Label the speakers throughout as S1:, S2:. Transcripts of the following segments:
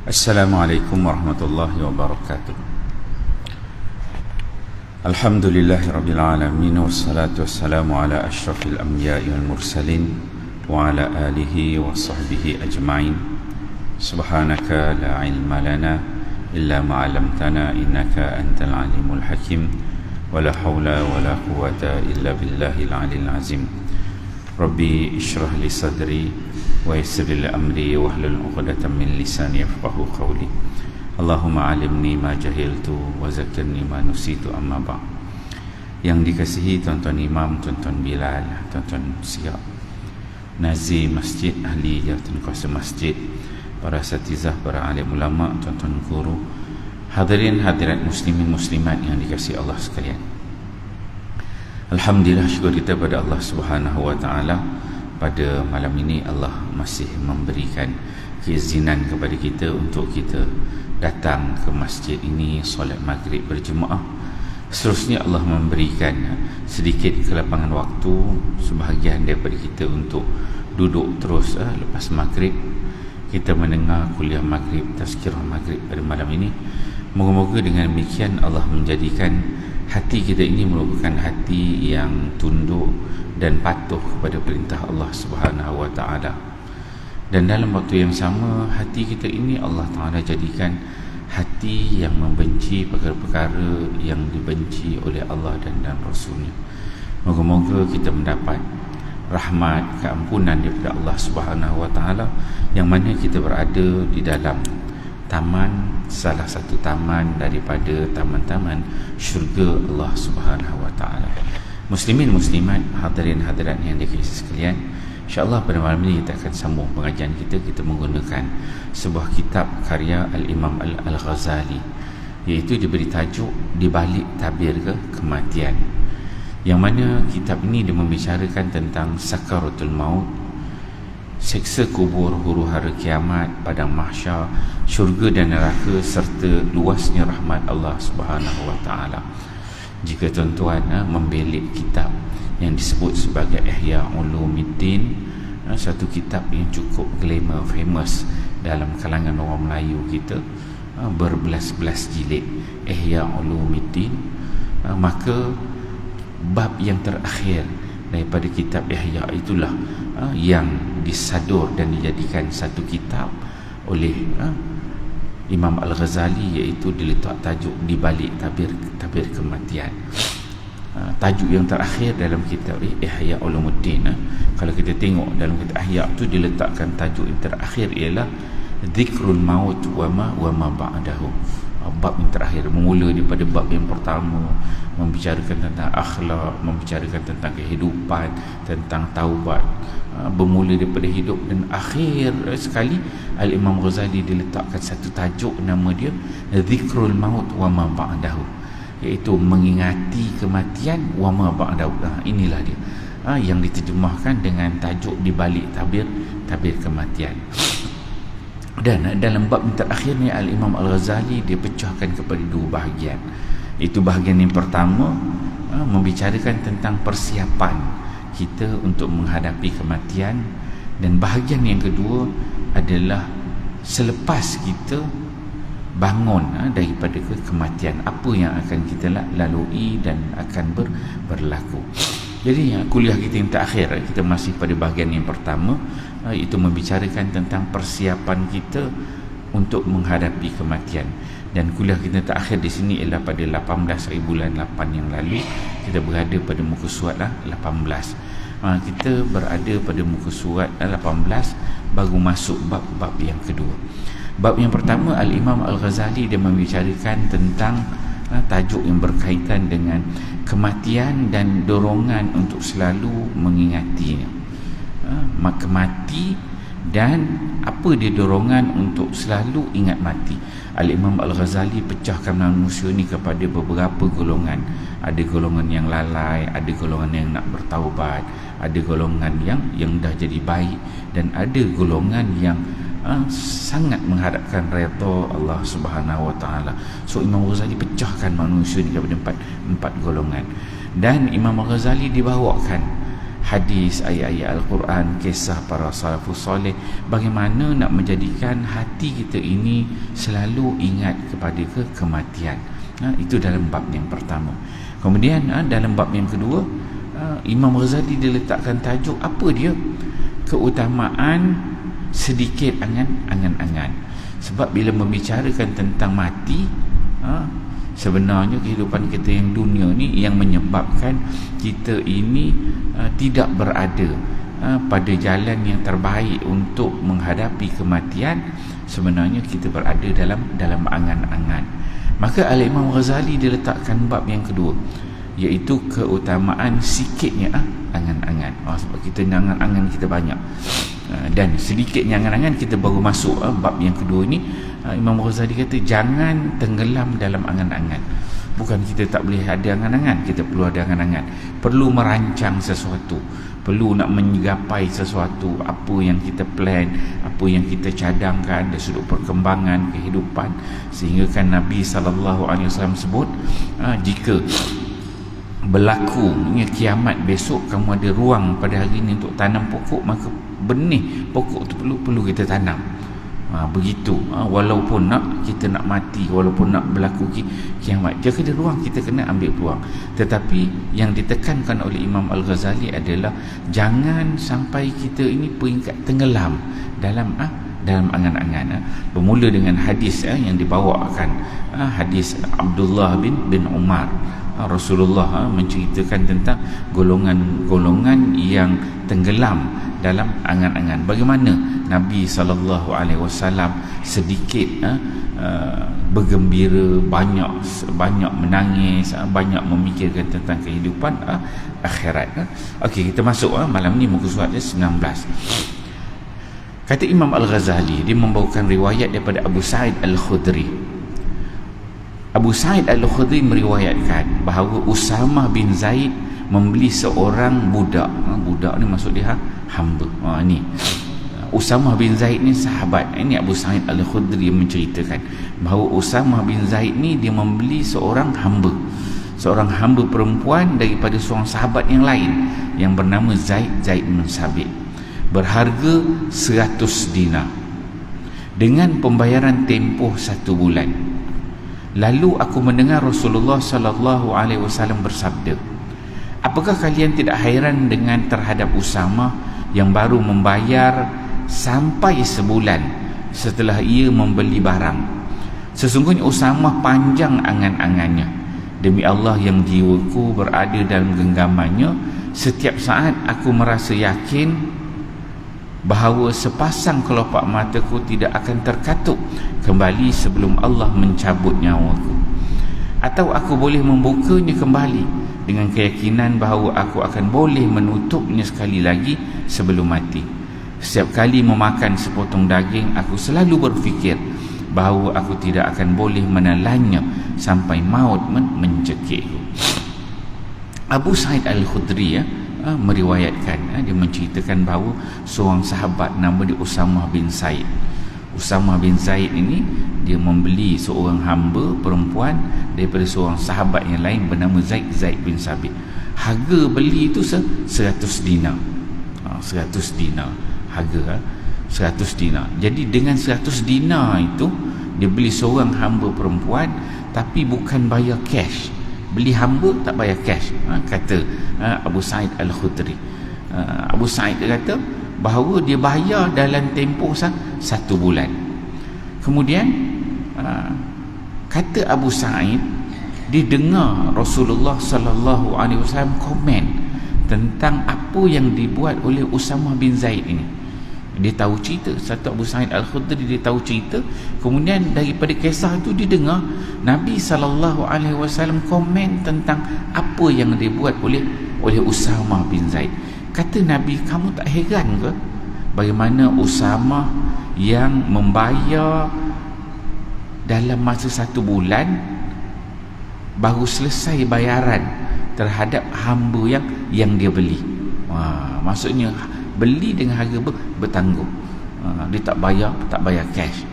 S1: Assalamualaikum warahmatullahi wabarakatuh. Alhamdulillahirabbil alamin wassalatu wassalamu ala asyrafil anbiya'i wal mursalin wa ala alihi wa sahbihi ajma'in. Subhanaka la ilma lana illa ma 'allamtana innaka antal alimul hakim. Wa la haula wa la quwwata illa billahil aliyil azim. Rabbi ishrah li sadri wa yassir li amri wahlul 'uqdatam min lisani yafqahu qawli. Allahumma 'allimni ma jahiltu wa zakkirni ma nusitu, amma ba'd. Yang dikasihi tuan-tuan imam, tuan-tuan Bilal, tuan-tuan Siap, Nazir masjid, ahli jawatan kuasa masjid, para asatizah, para alim ulama, tuan-tuan guru, hadirin hadirat muslimin muslimat yang dikasihi Allah sekalian. Alhamdulillah, syukur kita pada Allah Subhanahu wa taala, pada malam ini Allah masih memberikan keizinan kepada kita untuk kita datang ke masjid ini solat maghrib berjemaah. Seterusnya Allah memberikan sedikit kelapangan waktu sebahagian daripada kita untuk duduk terus lepas maghrib kita mendengar kuliah maghrib, tazkirah maghrib pada malam ini. Moga-moga dengan demikian Allah menjadikan hati kita ini merupakan hati yang tunduk dan patuh kepada perintah Allah Subhanahu wa taala. Dan dalam waktu yang sama, hati kita ini Allah Taala jadikan hati yang membenci perkara-perkara yang dibenci oleh Allah dan Rasulnya. Moga-moga kita mendapat rahmat, keampunan daripada Allah Subhanahu wa taala, yang mana kita berada di dalam taman, salah satu taman daripada taman-taman syurga Allah Subhanahu wa taala. Muslimin muslimat, hadirin hadirat yang dikasihi sekalian, insya-Allah pada malam ini kita akan sambung pengajian kita. Kita menggunakan sebuah kitab karya Al-Imam Al-Ghazali, iaitu diberi tajuk Di Balik Tabir Kematian, yang mana kitab ini dia membicarakan tentang sakaratul maut, seksa kubur, huru-hara kiamat, padang mahsyar, syurga dan neraka, serta luasnya rahmat Allah Subhanahu wa taala. Jika tuan-tuan membelik kitab yang disebut sebagai Ihya Ulumuddin, satu kitab yang cukup glamour, famous dalam kalangan orang Melayu kita, berbelas-belas jilid, Ihya Ulumuddin, maka bab yang terakhir daripada kitab Ihya itulah yang disadur dan dijadikan satu kitab oleh Imam Al-Ghazali, iaitu diletak tajuk Di Balik Tabir Kematian. Tajuk yang terakhir dalam kitab Ihya Ulumuddin, kalau kita tengok dalam kitab Ihya tu diletakkan tajuk yang terakhir ialah Dzikrul Maut wa ma ba'dahu. Bab yang terakhir bermula daripada bab yang pertama, membicarakan tentang akhlak, membicarakan tentang kehidupan, tentang taubat, bermula daripada hidup, dan akhir sekali Al-Imam Ghazali diletakkan satu tajuk, nama dia Dzikrul Maut wa ma ba'dahu, iaitu mengingati kematian wa ma ba'dahu. Inilah dia yang diterjemahkan dengan tajuk Di Balik Tabir Kematian. Dan dalam bab yang terakhir ni, Al-Imam Al-Ghazali dia pecahkan kepada dua bahagian. Itu bahagian yang pertama membicarakan tentang persiapan kita untuk menghadapi kematian, dan bahagian yang kedua adalah selepas kita bangun daripada kematian, apa yang akan kita lalui dan akan berlaku. Jadi kuliah kita yang terakhir, kita masih pada bahagian yang pertama, itu membicarakan tentang persiapan kita untuk menghadapi kematian. Dan kuliah kita terakhir di sini ialah pada 18 hari bulan 8 yang lalu. Kita berada pada muka surat 18. Kita berada pada muka surat 18, baru masuk bab yang kedua. Bab yang pertama, Al-Imam Al-Ghazali dia membicarakan tentang tajuk yang berkaitan dengan kematian dan dorongan untuk selalu mengingatinya. Maka mati dan apa dia dorongan untuk selalu ingat mati. Al-Imam Al-Ghazali pecahkan manusia ni kepada beberapa golongan. Ada golongan yang lalai, ada golongan yang nak bertaubat, ada golongan yang dah jadi baik, dan ada golongan yang sangat mengharapkan redha Allah Subhanahu wa taala. So Imam Ghazali pecahkan manusia ni kepada empat golongan. Dan Imam Ghazali dibawakan hadis, ayat-ayat Al-Quran, kisah para salafus soleh, bagaimana nak menjadikan hati kita ini selalu ingat kepada kematian. Itu dalam bab yang pertama. Kemudian dalam bab yang kedua, Imam Ghazali dia letakkan tajuk apa dia? Keutamaan sedikit angan-angan. Sebab bila membicarakan tentang mati, sebenarnya kehidupan kita yang dunia ni yang menyebabkan kita ini tidak berada pada jalan yang terbaik untuk menghadapi kematian. Sebenarnya kita berada dalam angan-angan. Maka Al-Imam Ghazali dia letakkan bab yang kedua, iaitu keutamaan sikitnya angan-angan. Sebab kita angan-angan kita banyak, dan sedikitnya angan-angan kita baru masuk bab yang kedua ini. Imam Ghazali kata jangan tenggelam dalam angan-angan. Bukan kita tak boleh ada angan-angan, kita perlu ada angan-angan, perlu merancang sesuatu, perlu nak menggapai sesuatu, apa yang kita plan, apa yang kita cadangkan dari sudut perkembangan kehidupan. Sehingga kan Nabi SAW sebut, jika berlaku kiamat besok, kamu ada ruang pada hari ini untuk tanam pokok, maka benih pokok tu perlu kita tanam. Begitu, walaupun kita nak mati, walaupun nak berlaku kiamat, jika ada ruang kita kena ambil peluang. Tetapi yang ditekankan oleh Imam Al-Ghazali adalah jangan sampai kita ini peringkat tenggelam dalam angan-angan. Bermula dengan hadis yang dibawakan, hadis Abdullah bin Umar. Rasulullah menceritakan tentang golongan-golongan yang tenggelam dalam angan-angan. Bagaimana Nabi SAW sedikit bergembira, banyak menangis, banyak memikirkan tentang kehidupan akhirat. Okey, kita masuk malam ni muka surat 19. Kata Imam Al-Ghazali, dia membawakan riwayat daripada Abu Sa'id Al-Khudri. Abu Sa'id Al-Khudri meriwayatkan bahawa Usamah bin Zaid membeli seorang budak. Budak ni maksud dia hamba. Ni Usamah bin Zaid ni sahabat. Ini Abu Sa'id Al-Khudri menceritakan bahawa Usamah bin Zaid ni dia membeli seorang hamba perempuan daripada seorang sahabat yang lain yang bernama Zaid bin Sabit, berharga 100 dinar dengan pembayaran tempoh 1 bulan. Lalu aku mendengar Rasulullah SAW bersabda, apakah kalian tidak hairan dengan terhadap Usamah yang baru membayar sampai sebulan setelah ia membeli barang? Sesungguhnya Usamah panjang angan-angannya. Demi Allah yang jiwaku berada dalam genggamannya, setiap saat aku merasa yakin bahawa sepasang kelopak mataku tidak akan terkatup kembali sebelum Allah mencabut nyawaku. Atau aku boleh membukanya kembali dengan keyakinan bahawa aku akan boleh menutupnya sekali lagi sebelum mati. Setiap kali memakan sepotong daging, aku selalu berfikir bahawa aku tidak akan boleh menelannya sampai maut mencekikku. Abu Sa'id Al-Khudri meriwayatkan, dia menceritakan bahawa seorang sahabat nama dia Usamah bin Zaid. Usamah bin Zaid ini dia membeli seorang hamba perempuan daripada seorang sahabat yang lain bernama Zaid bin Sabit. Harga beli itu 100 dinar. 100 dinar harga, 100 dinar. Jadi dengan 100 dinar itu dia beli seorang hamba perempuan, tapi bukan bayar cash. Beli hamba tak bayar cash, kata Abu Sa'id Al-Khudri. Abu Sa'id kata bahawa dia bayar dalam tempoh 1 bulan. Kemudian kata Abu Sa'id, dia dengar Rasulullah SAW komen tentang apa yang dibuat oleh Usamah bin Zaid ini. Dia tahu cerita, satu Abu Sa'id Al-Khudri dia tahu cerita. Kemudian daripada kisah itu dia dengar Nabi SAW komen tentang apa yang dibuat oleh Usamah bin Zaid. Kata Nabi, kamu tak heran ke bagaimana Usamah yang membayar dalam masa 1 bulan baru selesai bayaran terhadap hamba yang dia beli. Maksudnya beli dengan harga bertanggung. Dia tak bayar cash.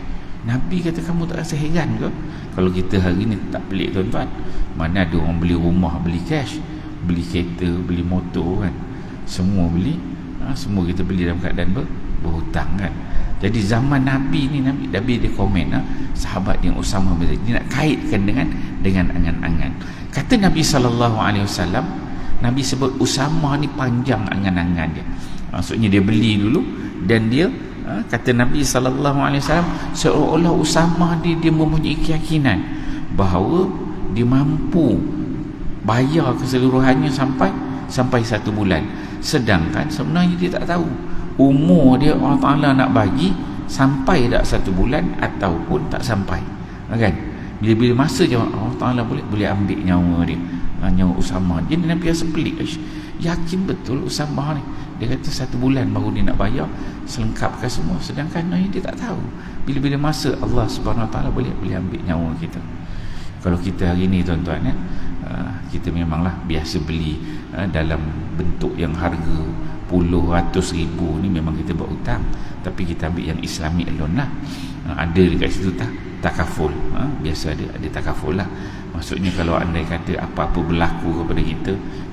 S1: Nabi kata, kamu tak rasa heran ke kalau kita hari ni tak pelik tuan-tuan? Mana ada orang beli rumah beli cash, beli kereta, beli motor kan. semua beli, semua kita beli dalam keadaan berhutang kan. Jadi zaman Nabi ni, Nabi dia komen, sahabat yang Usamah bin Zaid, dia nak kaitkan dengan angan-angan. Kata Nabi SAW, Nabi sebut Usamah ni panjang angan-angan dia. Maksudnya dia beli dulu, dan dia kata Nabi SAW, seolah-olah Usamah dia mempunyai keyakinan bahawa dia mampu bayar keseluruhannya sampai 1 bulan. Sedangkan sebenarnya dia tak tahu umur dia Allah Ta'ala nak bagi sampai tak 1 bulan ataupun tak sampai, kan? Bila masa je Allah Ta'ala boleh ambil nyawa dia, nyawa Usamah. Jadi Nabi rasa pelik, yakin betul Usamah ni, dia kata 1 bulan baru dia nak bayar selengkapkan semua, sedangkan dia tak tahu bila masa Allah Subhanahu Wa Ta'ala boleh ambil nyawa kita. Kalau kita hari ni tuan-tuan, kita memanglah biasa beli dalam bentuk yang harga puluh ratus ribu ni, memang kita buat hutang, tapi kita ambil yang Islamic loan lah. Ada dekat situ takaful, biasa ada takaful lah. Maksudnya kalau andai kata apa-apa berlaku kepada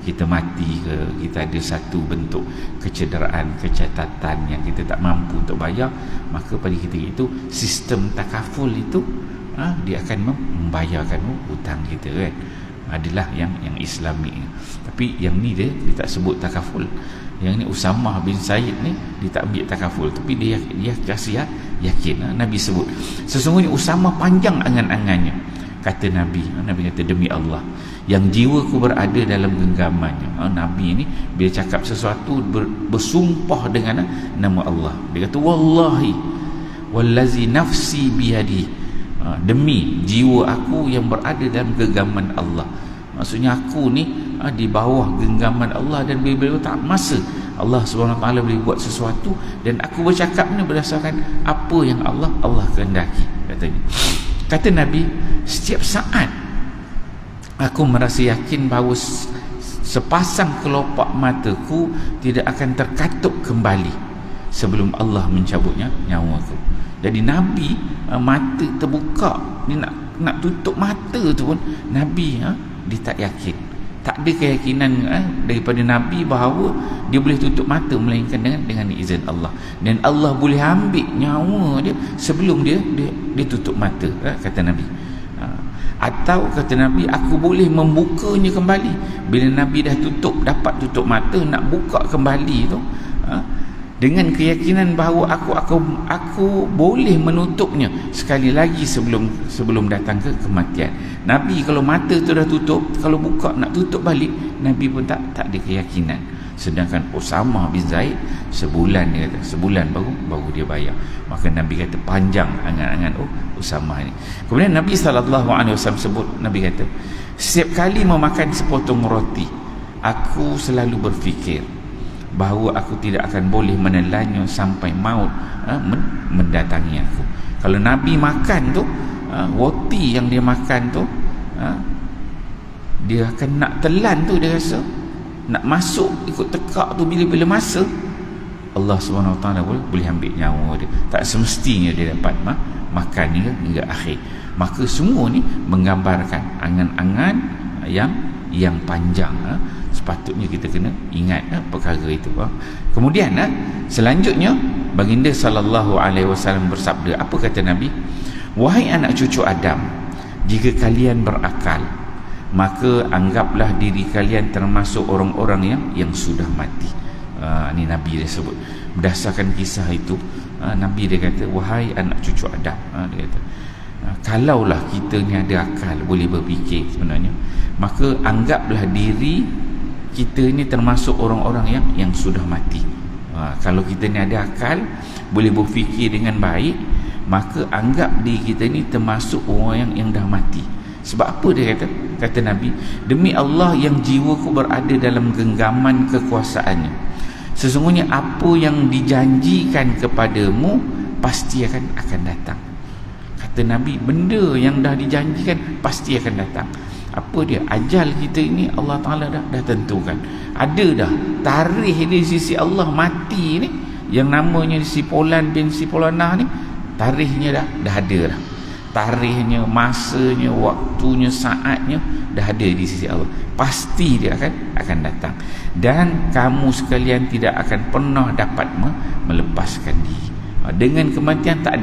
S1: kita mati ke, kita ada satu bentuk kecederaan, kecacatan yang kita tak mampu untuk bayar, maka pada kita itu sistem takaful itu dia akan membayarkan hutang kita, kan? Adalah yang Islami. Tapi yang ni dia tak sebut takaful. Yang ni Usamah bin Zaid ni dia tak ambil takaful, tapi dia kasih yakin. Nabi sebut sesungguhnya Usamah panjang angan-angannya. Kata Nabi kata, demi Allah yang jiwaku berada dalam genggamannya. Nabi ni bila cakap sesuatu bersumpah dengan nama Allah. Dia kata wallahi wallazi nafsi biyadi, demi jiwa aku yang berada dalam genggaman Allah. Maksudnya aku ni di bawah genggaman Allah, dan bila tak masa Allah SWT boleh buat sesuatu, dan aku bercakap ni berdasarkan apa yang Allah kehendaki, katanya. Kata Nabi, setiap saat aku merasa yakin bahawa sepasang kelopak mataku tidak akan terkatup kembali sebelum Allah mencabutnya nyawaku. Jadi Nabi mata terbuka, dia nak tutup mata tu pun Nabi dia tak yakin, tak ada keyakinan daripada Nabi bahawa dia boleh tutup mata melainkan dengan izin Allah, dan Allah boleh ambil nyawa dia sebelum dia tutup mata, kata Nabi. Atau kata Nabi, aku boleh membukanya kembali bila Nabi dah dapat tutup mata, nak buka kembali tu dengan keyakinan bahawa aku boleh menutupnya sekali lagi sebelum datang ke kematian. Nabi kalau mata tu dah tutup, kalau buka nak tutup balik, Nabi pun tak ada keyakinan. Sedangkan Usamah bin Zaid sebulan, dia kata sebulan baru dia bayar. Maka Nabi kata panjang angan-angan Usamah ni. Kemudian Nabi SAW sebut, Nabi kata, setiap kali memakan sepotong roti, aku selalu berfikir bahawa aku tidak akan boleh menelannya sampai maut mendatangi aku. Kalau Nabi makan tu, roti yang dia makan tu, dia akan nak telan tu, dia rasa nak masuk ikut tekak tu, bila masa Allah SWT boleh ambil nyawa dia. Tak semestinya dia dapat makan hingga akhir. Maka semua ni menggambarkan angan-angan yang panjang. Sepatutnya kita kena ingat perkara itu. Kemudian selanjutnya baginda SAW bersabda, apa kata Nabi? Wahai anak cucu Adam, jika kalian berakal, maka anggaplah diri kalian termasuk orang-orang yang sudah mati. Ini Nabi dia sebut berdasarkan kisah itu. Nabi dia kata, wahai anak cucu Adam, dia kata, kalaulah kita ni ada akal, boleh berfikir sebenarnya, maka anggaplah diri kita ni termasuk orang-orang yang sudah mati. Kalau kita ni ada akal, boleh berfikir dengan baik, maka anggap diri kita ni termasuk orang yang dah mati. Sebab apa dia kata? Kata Nabi, demi Allah yang jiwaku berada dalam genggaman kekuasaannya, sesungguhnya apa yang dijanjikan kepadamu pasti akan datang. Kata Nabi, benda yang dah dijanjikan pasti akan datang. Apa dia? Ajal kita ini Allah Ta'ala dah tentukan. Ada dah tarikh di sisi Allah mati ni, yang namanya si Fulan bin si Fulanah ni, tarikhnya dah ada dah. tarikhnya, masanya, waktunya, saatnya dah ada di sisi Allah. Pasti dia akan datang, dan kamu sekalian tidak akan pernah dapat melepaskan diri. Dengan kematian tak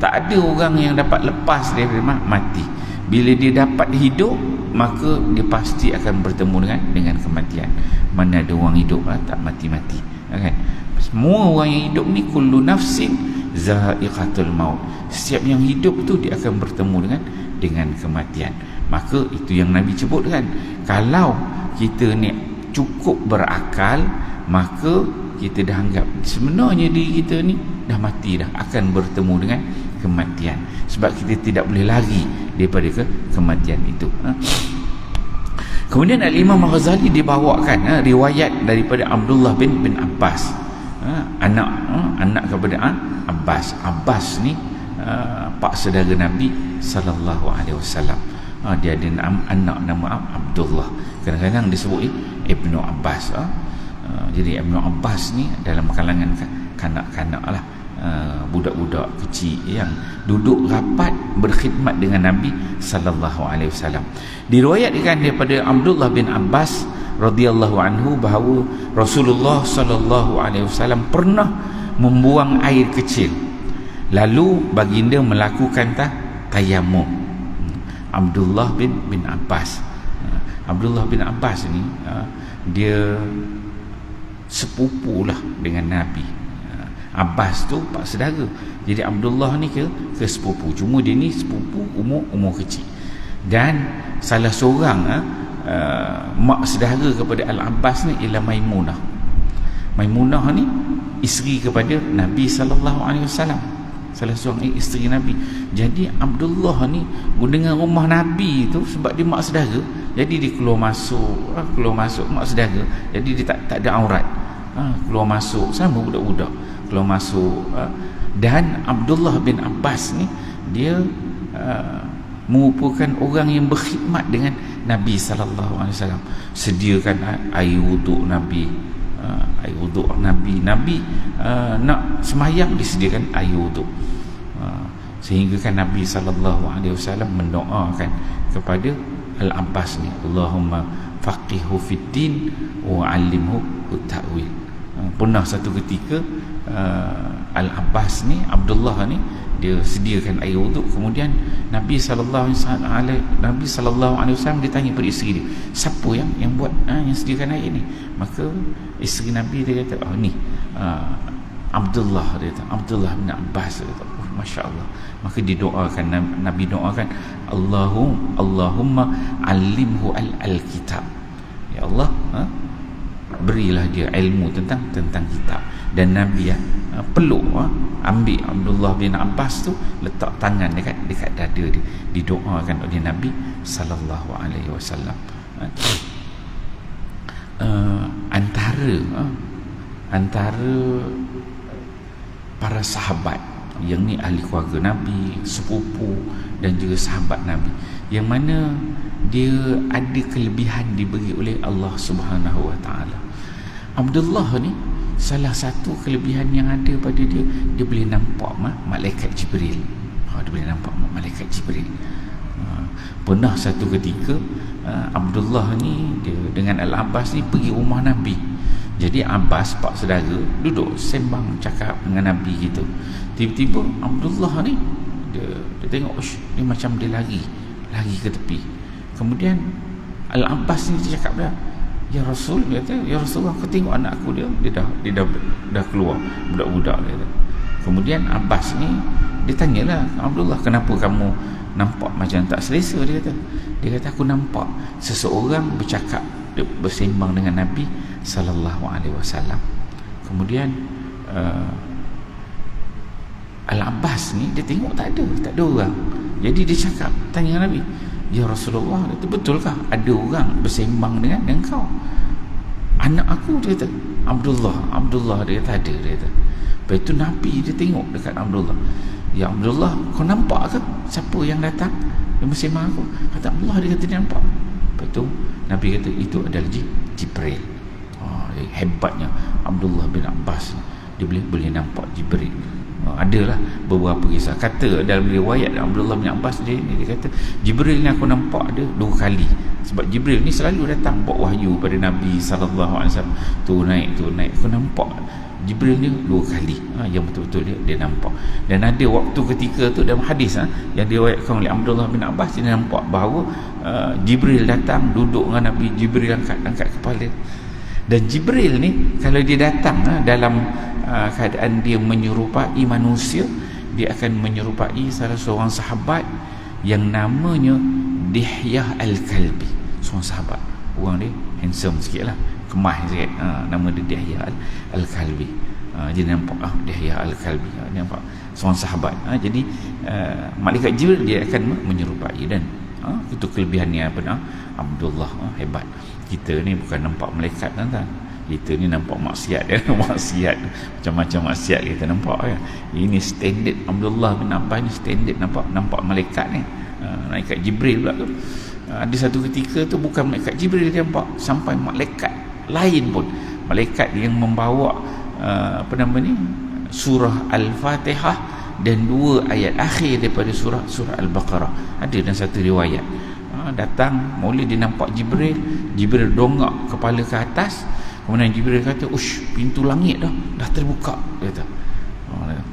S1: ada orang yang dapat lepas daripada mati. Bila dia dapat hidup, maka dia pasti akan bertemu dengan kematian. Mana ada orang hidup tak mati-mati, kan? Semua orang yang hidup ni kullu nafsin za'iqatul maut. Setiap yang hidup tu dia akan bertemu dengan kematian. Maka itu yang Nabi sebut kan, kalau kita ni cukup berakal, maka kita dah anggap sebenarnya diri kita ni dah mati dah, akan bertemu dengan kematian. Sebab kita tidak boleh lari daripada kematian itu. Kemudian Al-Imam Al-Ghazali dibawakan riwayat daripada Abdullah bin Abbas, anak kepada Abbas ni pak saudara Nabi sallallahu alaihi wasallam. Dia ada anak nama Abdullah, kadang-kadang disebut Ibnu Abbas. Jadi Ibnu Abbas ni dalam kalangan kanak-kanak lah, budak-budak kecil yang duduk rapat berkhidmat dengan Nabi sallallahu alaihi wasallam. Diriwayatkan daripada Abdullah bin Abbas radhiyallahu anhu bahawa Rasulullah sallallahu alaihi wasallam pernah membuang air kecil, lalu baginda melakukan tayamum. Abdullah bin Abbas. Abdullah bin Abbas ni dia sepupulah dengan Nabi. Abbas tu pak saudara. Jadi Abdullah ni ke sepupu. Cuma dia ni sepupu umur kecil. Dan salah seorang mak saudara kepada Al-Abbas ni ialah Maimunah. Maimunah ni isteri kepada Nabi sallallahu alaihi wasallam. Salah seorang isteri Nabi. Jadi Abdullah ni dengan rumah Nabi tu, sebab dia mak saudara, jadi dia keluar masuk mak saudara. Jadi dia tak ada aurat. Keluar masuk sama budak-budak, keluar masuk. Dan Abdullah bin Abbas ni dia merupakan orang yang berkhidmat dengan Nabi sallallahu alaihi wasallam. Sediakan air wuduk Nabi, Nabi nak semayang disediakan air wuduk. Sehingga kan Nabi sallallahu alaihi wasallam mendoakan kepada Al-Abbas ni, Allahumma faqihhu fid din wa 'allimhu at-ta'wil. Pernah satu ketika Al-Abbas ni, Abdullah ni, dia sediakan air wuduk. Kemudian Nabi sallallahu alaihi wasallam dia tanya pada isteri dia, siapa yang buat yang sediakan air ni? Maka isteri Nabi dia kata, ni Abdullah. Dia kata Abdullah bin Abbas. Dia kata, masya-Allah. Maka didoakan, Nabi doakan, Allahumma allimhu al-kitab. Ya Allah, berilah dia ilmu tentang kitab. Dan Nabi peluk, ambil Abdullah bin Abbas tu, letak tangan dekat dada dia, didoakan oleh Nabi sallallahu alaihi wasallam. Antara para sahabat yang ni ahli keluarga Nabi, sepupu dan juga sahabat Nabi, yang mana dia ada kelebihan diberi oleh Allah Subhanahu wa taala. Abdullah ni, salah satu kelebihan yang ada pada dia, dia boleh nampak malaikat Jibril. Dia boleh nampak malaikat Jibril. Pernah satu ketika Abdullah ni dia dengan Al-Abbas ni pergi rumah Nabi. Jadi Abbas pak saudara duduk sembang cakap dengan Nabi gitu. Tiba-tiba Abdullah ni dia tengok, dia macam dia lari ke tepi. Kemudian Al-Abbas ni dia cakap dia, ya Rasul, dia kata, ya Rasulullah, kau tengok anak aku dia dah keluar budak-budak dia. Kemudian Abbas ni dia tanyalah Abdullah, kenapa kamu nampak macam tak selesa? Dia kata aku nampak seseorang bercakap, bersembang dengan Nabi sallallahu alaihi wasallam. Kemudian Al-Abbas ni dia tengok tak ada orang. Jadi dia cakap, tanya Nabi, ya Rasulullah, itu betulkah ada orang bersembang dengan kau? Anak aku, dia kata. Abdullah dia kata ada, dia kata. Lepas itu Nabi dia tengok dekat Abdullah, ya Abdullah, kau nampak ke siapa yang datang yang bersembang aku? Kata Abdullah, dia kata dia nampak. Lepas itu Nabi kata itu adalah Jibril. Hebatnya Abdullah bin Abbas, dia boleh nampak Jibril. Adalah beberapa kisah. Kata dalam riwayat Abdullah bin Abbas dia kata, Jibril ni aku nampak dia 2 kali. Sebab Jibril ni selalu datang bawa wahyu pada Nabi SAW. Tu naik. Aku nampak Jibril ni 2 kali. Yang betul-betul dia nampak. Dan ada waktu ketika tu dalam hadis yang diriwayatkan oleh Abdullah bin Abbas, dia nampak bahawa Jibril datang duduk dengan Nabi. Jibril angkat kepala. Dan Jibril ni kalau dia datang dalam keadaan dia menyerupai manusia, dia akan menyerupai salah seorang sahabat yang namanya Dihyah Al-Kalbi. Seorang sahabat, orang dia handsome sikit lah, kemas sikit, nama dia Dihyah Al-Kalbi. Dia nampak Dihyah Al-Kalbi, dia nampak seorang sahabat. Jadi malaikat Jibril dia akan menyerupai. Dan itu kelebihannya Abdullah hebat. Kita ni bukan nampak malaikat, tuan-tuan. Kita ni nampak maksiat. Maksiat, macam-macam maksiat kita nampak ya. Ini standard Abdullah bin Abbas ni, standard nampak malaikat ni. Malaikat Jibril pula tu. Ada satu ketika tu bukan malaikat Jibril dia nampak, sampai malaikat lain pun, malaikat yang membawa surah Al-Fatihah dan 2 ayat akhir daripada surah Al-Baqarah. Ada dalam satu riwayat. Datang, mula dia nampak Jibril dongak kepala ke atas. Kemudian Jibril kata, ush, pintu langit dah terbuka, dia kata.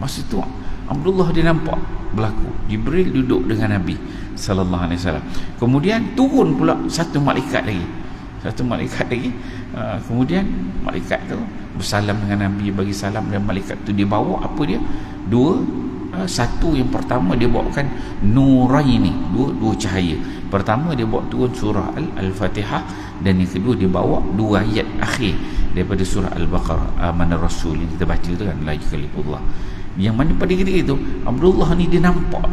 S1: Masa tu Abdullah dia nampak berlaku Jibril duduk dengan Nabi sallallahu alaihi wasallam. Kemudian turun pula satu malaikat lagi. Kemudian malaikat tu bersalam dengan Nabi, bagi salam. Dan malaikat tu dia bawa apa dia? 2. Satu, yang pertama dia bawakan nuraini, dua cahaya. Pertama dia bawa turun surah Al-Fatihah, dan yang kedua dia bawa 2 ayat akhir daripada surah Al-Baqarah, Amanar Rasul yang kita baca tu kan, la yukalifullah. Yang mana pada ketika itu Abdullah ni dia nampak,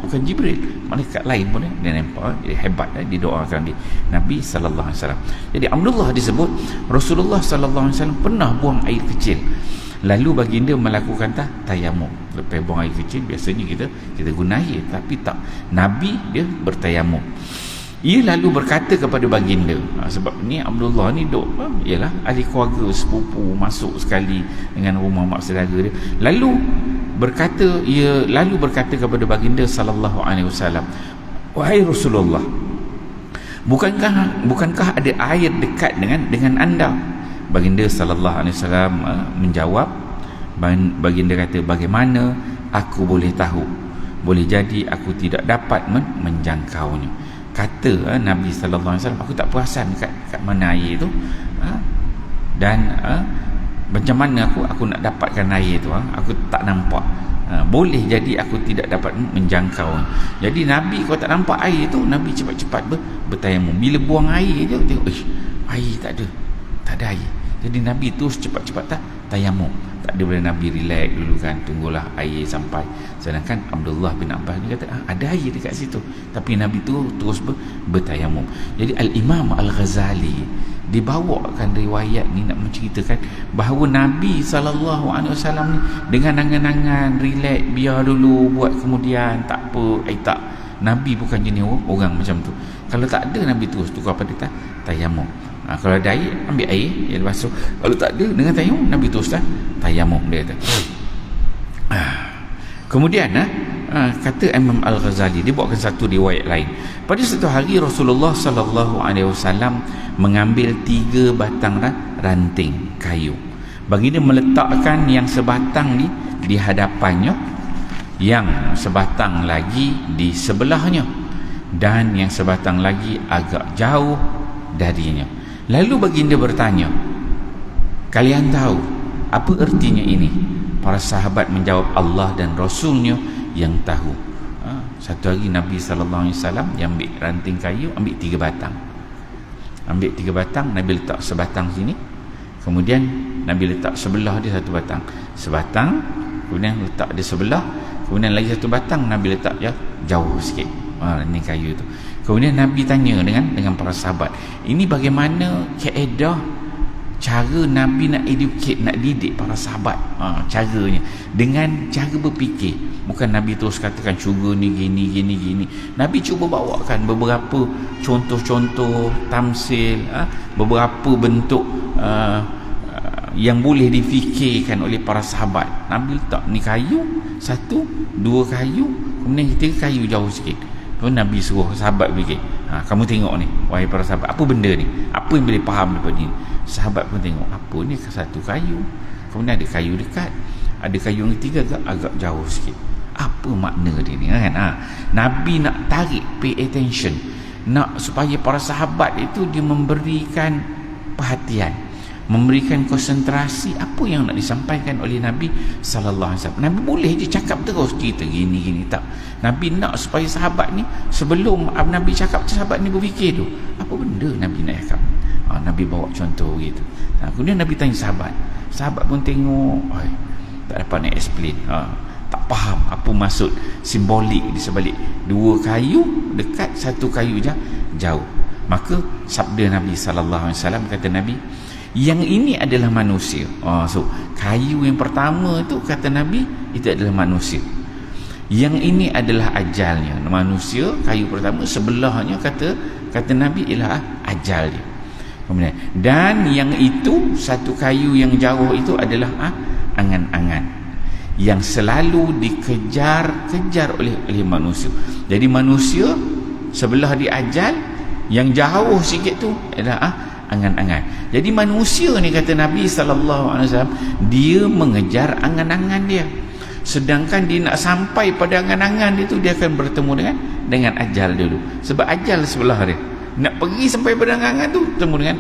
S1: bukan Jibril, malaikat lain pun dia nampak. Dia hebat, dia doakan dia Nabi sallallahu alaihi wasallam. Jadi Abdullah disebut Rasulullah sallallahu alaihi wasallam pernah buang air kecil, lalu baginda melakukan tayamum. Lepas buang air kecil, biasanya kita guna air, tapi tak, Nabi dia bertayamum. Ia lalu berkata kepada baginda, sebab ni Abdullah ni ialah ahli keluarga, sepupu, masuk sekali dengan rumah mak saudara dia. Lalu berkata kepada baginda sallallahu alaihi wasallam, wahai Rasulullah, bukankah ada air dekat dengan anda? Baginda sallallahu alaihi wasallam menjawab. Baginda kata, bagaimana aku boleh tahu? Boleh jadi aku tidak dapat menjangkaunya. Kata Nabi sallallahu alaihi wasallam, aku tak perasan kat mana air tu, dan macam mana aku nak dapatkan air tu, aku tak nampak. Boleh jadi aku tidak dapat menjangkau. Jadi Nabi kalau tak nampak air tu, Nabi cepat-cepat bertayamum. Bila buang air je, tengok air tak ada air. Jadi Nabi tu cepat-cepat tayamum. Tak ada, boleh Nabi relax dulu kan, tunggulah air sampai. Sedangkan Abdullah bin Abbas ni kata ada air dekat situ, tapi Nabi tu terus bertayamum. Jadi Al-Imam Al-Ghazali dibawakan riwayat ni nak menceritakan bahawa Nabi SAW ni dengan angan-angan relax, biar dulu buat, kemudian tak apa, tak. Nabi bukan jenis orang macam tu. Kalau tak ada, Nabi terus tukar pada tayamum. Kalau ada air, ambil air, dia basuh. Kalau tak ada, dengan tayamum, Nabi terus tayamum, dia kata. Kemudian kata Imam Al-Ghazali, dia buatkan satu riwayat lain. Pada satu hari Rasulullah sallallahu alaihi wasallam mengambil 3 batang ranting kayu. Baginda meletakkan yang sebatang di hadapannya, yang sebatang lagi di sebelahnya, dan yang sebatang lagi agak jauh darinya. Lalu baginda bertanya, kalian tahu apa ertinya ini? Para sahabat menjawab, Allah dan Rasulnya yang tahu. Satu hari Nabi SAW dia ambil ranting kayu, ambil 3 batang. Ambil 3 batang, Nabi letak sebatang sini, kemudian Nabi letak sebelah dia 1 batang, sebatang, kemudian letak di sebelah, kemudian lagi 1 batang Nabi letak jauh sikit. Ini kayu tu. Kemudian Nabi tanya dengan para sahabat, ini bagaimana kaedah cara Nabi nak educate, nak didik para sahabat, caranya dengan cara berfikir. Bukan Nabi terus katakan syurga ni gini. Nabi cuba bawakan beberapa contoh-contoh tamsil, beberapa bentuk yang boleh difikirkan oleh para sahabat. Nabi letak ni kayu, 1, 2 kayu, kemudian kita kayu jauh sikit. Lalu Nabi suruh sahabat fikir, kamu tengok ni, wahai para sahabat, apa benda ni, apa yang boleh faham daripada ni. Sahabat pun tengok, apa ni, 1 kayu, kemudian ada kayu dekat, ada kayu yang ketiga agak jauh sikit. Apa makna dia ni kan? Nabi nak tarik, pay attention, nak supaya para sahabat itu dia memberikan perhatian, memberikan konsentrasi apa yang nak disampaikan oleh Nabi sallallahu alaihi wasallam. Nabi boleh je cakap terus cerita gini tak. Nabi nak supaya sahabat ni, sebelum Nabi cakap, sahabat ni berfikir tu, apa benda Nabi nak cakap. Nabi bawa contoh gitu. Kemudian Nabi tanya sahabat. Sahabat pun tengok, tak dapat nak explain. Tak faham apa maksud simbolik di sebalik 2 kayu dekat, 1 kayu jauh. Maka sabda Nabi sallallahu alaihi wasallam, kata Nabi, yang ini adalah manusia. So kayu yang pertama tu, kata Nabi, itu adalah manusia. Yang ini adalah ajalnya. Manusia, kayu pertama, sebelahnya kata Nabi ialah ajal dia. Kemudian, dan yang itu, 1 kayu yang jauh itu adalah angan-angan yang selalu dikejar-kejar oleh manusia. Jadi manusia sebelah di ajal, yang jauh sikit tu adalah angan-angan. Jadi manusia ni, kata Nabi sallallahu alaihi wasallam, dia mengejar angan-angan dia. Sedangkan dia nak sampai pada angan-angan dia tu, dia akan bertemu dengan ajal dulu. Sebab ajal sebelah dia. Nak pergi sampai pada angan-angan tu, bertemu dengan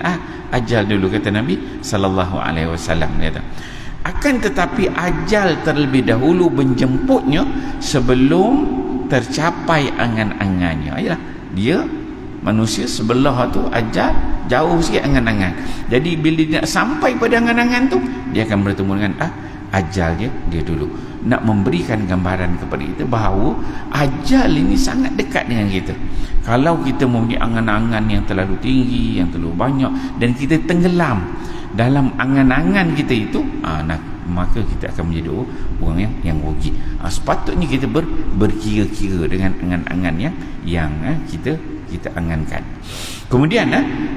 S1: ajal dulu, kata Nabi sallallahu alaihi wasallam. Dia kata, akan tetapi ajal terlebih dahulu menjemputnya sebelum tercapai angan-angannya. Ayalah, dia manusia sebelah tu ajal, jauh sikit angan-angan. Jadi bila dia nak sampai pada angan-angan tu, dia akan bertemu dengan ajal dia dulu. Nak memberikan gambaran kepada kita bahawa ajal ini sangat dekat dengan kita. Kalau kita mempunyai angan-angan yang terlalu tinggi, yang terlalu banyak, dan kita tenggelam dalam angan-angan kita itu, maka kita akan menjadi orang yang rugi. Sepatutnya kita berkira-kira dengan angan-angan yang kita angankan. Kemudian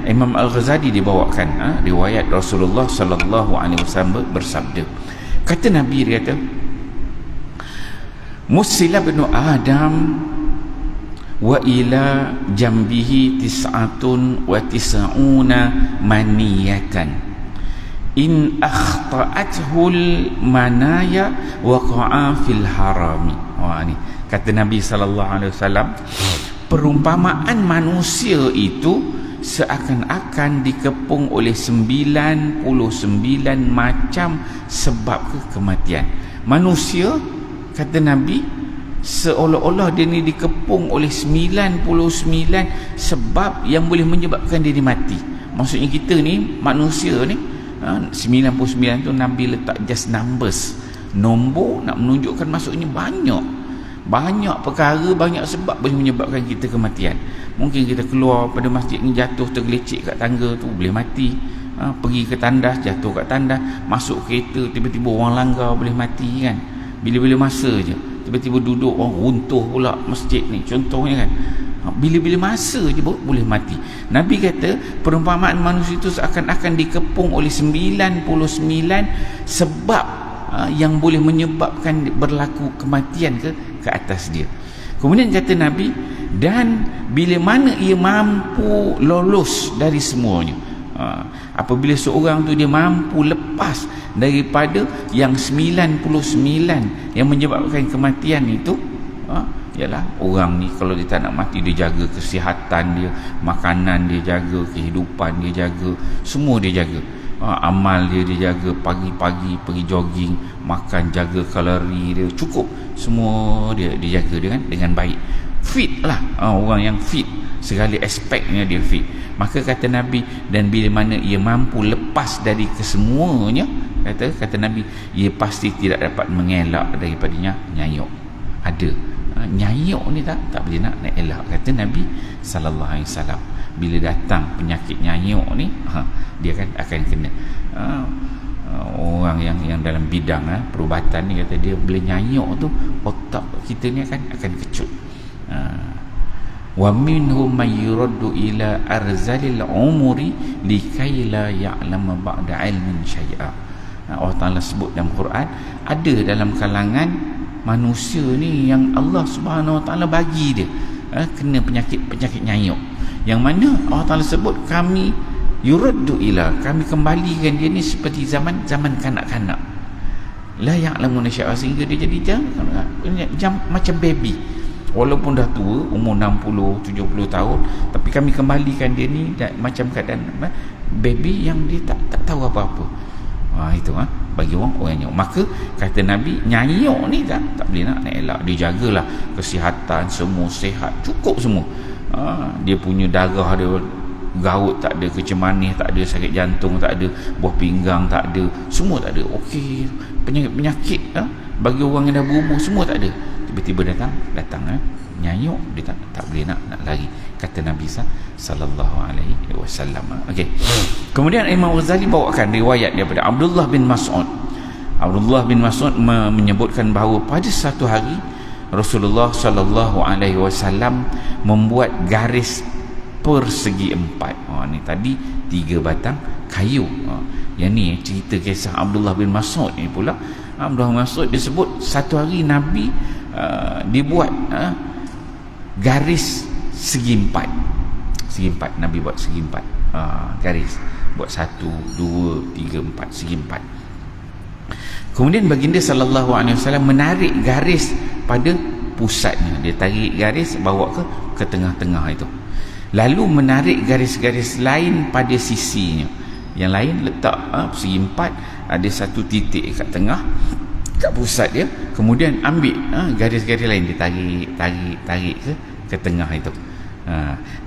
S1: Imam Al-Ghazali dibawakan riwayat Rasulullah sallallahu alaihi wasallam bersabda. Kata Nabi, dia kata, Musila bin Adam wa ila jambihi 99 maniyatan in akhta'athul manaya waqa'a fil harami. Ni kata Nabi sallallahu alaihi wasallam, perumpamaan manusia itu seakan-akan dikepung oleh 99 macam sebab kematian. Manusia, kata Nabi, seolah-olah dia ni dikepung oleh 99 sebab yang boleh menyebabkan dia mati. Maksudnya kita ni, manusia ni, 99 tu Nabi letak just numbers, nombor nak menunjukkan maksudnya banyak perkara, banyak sebab boleh menyebabkan kita kematian. Mungkin kita keluar pada masjid ni, jatuh tergelecek kat tangga tu, boleh mati. Pergi ke tandas, jatuh kat tandas. Masuk kereta, tiba-tiba orang langgar, boleh mati kan. Bila-bila masa je tiba-tiba duduk, orang runtuh pula masjid ni, contohnya kan. Bila-bila masa je boleh mati. Nabi kata perumpamaan manusia itu seakan-akan dikepung oleh 99 sebab yang boleh menyebabkan berlaku kematian ke atas dia. Kemudian kata Nabi, dan bila mana ia mampu lolos dari semuanya, apabila seorang tu dia mampu lepas daripada yang 99 yang menyebabkan kematian itu, ialah orang ni kalau dia tak nak mati, dia jaga kesihatan dia, makanan dia jaga, kehidupan dia jaga, semua dia jaga. Amal dia jaga, pagi-pagi pergi jogging, makan, jaga kalori dia cukup, semua dia jaga dengan baik. Fit lah, orang yang fit, segala aspeknya dia fit. Maka kata Nabi, dan bila mana ia mampu lepas dari kesemuanya, kata Nabi, ia pasti tidak dapat mengelak daripadanya nyayuk. Ada nyayuk ni tak boleh nak elak, kata Nabi sallallahu alaihi wasallam. Bila datang penyakit nyayuk ni, dia akan kena. Orang yang dalam bidang perubatan ni kata, dia bila nyayuk tu, otak kita ni akan kecut. wa minhum man yuraddu ila arzalil umuri likai la ya'lama ba'da ilmin syai'a. Allah Ta'ala sebut dalam Quran, ada dalam kalangan manusia ni yang Allah Subhanahu Wa Ta'ala bagi dia kena penyakit nyayuk, yang mana Allah Ta'ala sebut kami yuraddu ila, kami kembalikan dia ni seperti zaman kanak-kanak, la ya'lamu syai'a, sehingga dia jadi macam baby. Walaupun dah tua, umur 60-70 tahun, tapi kami kembalikan dia ni macam keadaan baby yang dia tak tahu apa-apa. Itu bagi orang nyayuk. Maka kata Nabi, nyayuk ni tak boleh nak elak. Dia jagalah kesihatan, semua sihat, cukup semua. Dia punya darah dia gaut tak ada, kecem manis tak ada, sakit jantung tak ada, buah pinggang tak ada, semua tak ada. Okey, penyakit bagi orang yang dah berumur semua tak ada. Tiba-tiba datang nyayuk, dia tak boleh nak lari, kata Nabi sallallahu alaihi wasallam. Okey. Kemudian Imam Ghazali bawakan riwayat daripada Abdullah bin Mas'ud. Abdullah bin Mas'ud menyebutkan bahawa pada satu hari Rasulullah sallallahu alaihi wasallam membuat garis persegi 4. Ni tadi 3 batang kayu. Yang ni cerita kisah Abdullah bin Mas'ud ni pula. Abdullah bin Mas'ud disebut satu hari Nabi dibuat garis segi 4. Segi 4, Nabi buat segi 4 garis, buat 1, 2, 3, 4, segi 4. Kemudian baginda sallallahu alaihi wasallam menarik garis pada pusatnya. Dia tarik garis bawa ke tengah-tengah itu, lalu menarik garis-garis lain pada sisinya. Yang lain letak segi 4, ada satu titik kat tengah, kat pusat dia. Kemudian ambil garis-garis lain, dia tarik ke tengah itu,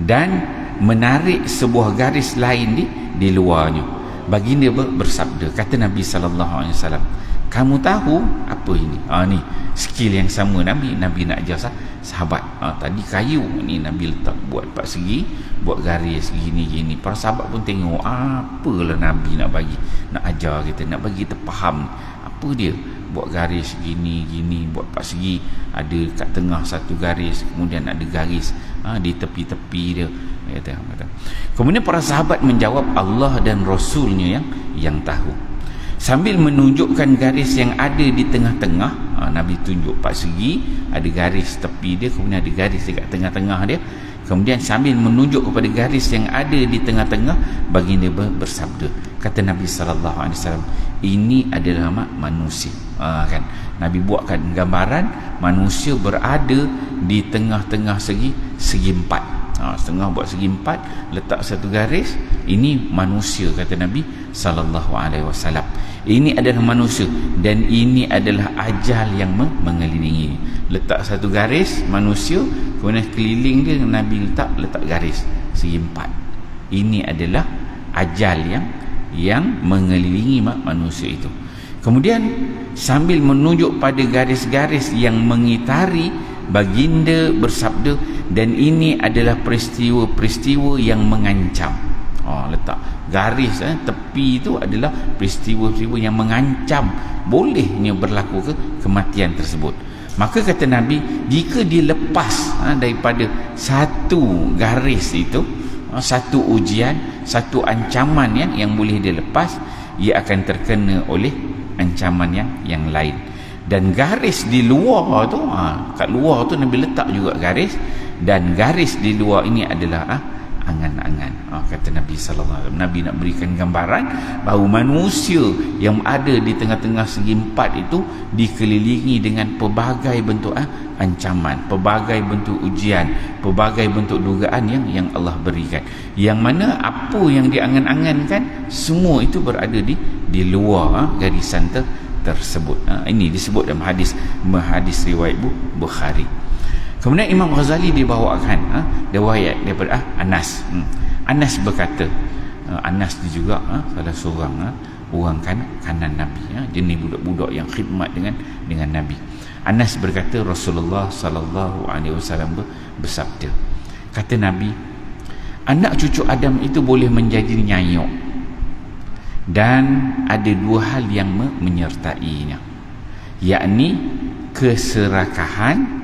S1: dan menarik sebuah garis lain di luarnya. Baginda bersabda, kata Nabi sallallahu alaihi wasallam, kamu tahu apa ini? Ni skill yang sama Nabi nak ajar sahabat. Tadi kayu ni Nabi letak buat 4 segi, buat garis gini. Para sahabat pun tengok, apalah Nabi nak bagi, nak ajar kita, nak bagi kita faham apa dia. Buat garis gini, buat 4 segi, ada kat tengah satu garis, kemudian ada garis di tepi-tepi dia. Kata. Kemudian para sahabat menjawab, Allah dan Rasulnya yang tahu. Sambil menunjukkan garis yang ada di tengah-tengah, Nabi tunjuk 4 segi, ada garis tepi dia, kemudian ada garis dekat tengah-tengah dia. Kemudian sambil menunjuk kepada garis yang ada di tengah-tengah, baginda bersabda, kata Nabi sallallahu alaihi wasallam, ini adalah manusia. Kan Nabi buatkan gambaran manusia berada di tengah-tengah segi 4. Setengah buat segi 4, letak satu garis. Ini manusia, kata Nabi sallallahu alaihi wasallam. Ini adalah manusia dan ini adalah ajal yang mengelilingi. Letak satu garis manusia, kemudian keliling dia Nabi letak garis segi 4. Ini adalah ajal yang mengelilingi manusia itu. Kemudian sambil menunjuk pada garis-garis yang mengitari, baginda bersabda, dan ini adalah peristiwa-peristiwa yang mengancam. Letak garis tepi itu adalah peristiwa-peristiwa yang mengancam bolehnya berlaku kematian tersebut. Maka kata Nabi, jika dilepas daripada satu garis itu, satu ujian, satu ancaman yang boleh dilepas, ia akan terkena oleh ancaman yang lain. Dan garis di luar tu, kat luar tu Nabi letak juga garis, dan garis di luar ini adalah angan-angan. Kata Nabi sallallahu alaihi wasallam, Nabi nak berikan gambaran bahawa manusia yang ada di tengah-tengah segi 4 itu dikelilingi dengan pelbagai bentuk ancaman, pelbagai bentuk ujian, pelbagai bentuk dugaan yang Allah berikan, yang mana apa yang diangan-angankan semua itu berada di luar garisan tersebut. Ini disebut dalam hadis riwayat Bukhari. Kemudian Imam Ghazali dibawakan riwayat daripada Anas. Anas berkata, Anas dia juga salah seorang orang kanan Nabi, jenis budak-budak yang khidmat dengan Nabi. Anas berkata, Rasulullah sallallahu alaihi wasallam bersabda, kata Nabi, anak cucu Adam itu boleh menjadi nyayuk, dan ada 2 hal yang menyertainya, yakni keserakahan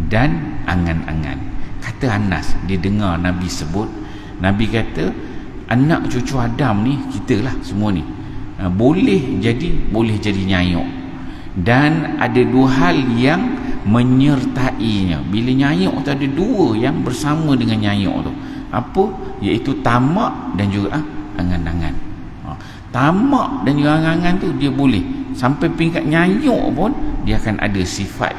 S1: dan angan-angan. Kata Anas, dia dengar Nabi sebut, Nabi kata anak cucu Adam ni, kita lah semua ni, boleh jadi nyayuk. Dan ada dua hal yang menyertainya. Bila nyayuk tu ada dua yang bersama dengan nyayuk tu. Apa? Iaitu tamak dan juga angan-angan. Tamak dan juga angan-angan tu dia boleh. Sampai peringkat nyayuk pun dia akan ada sifat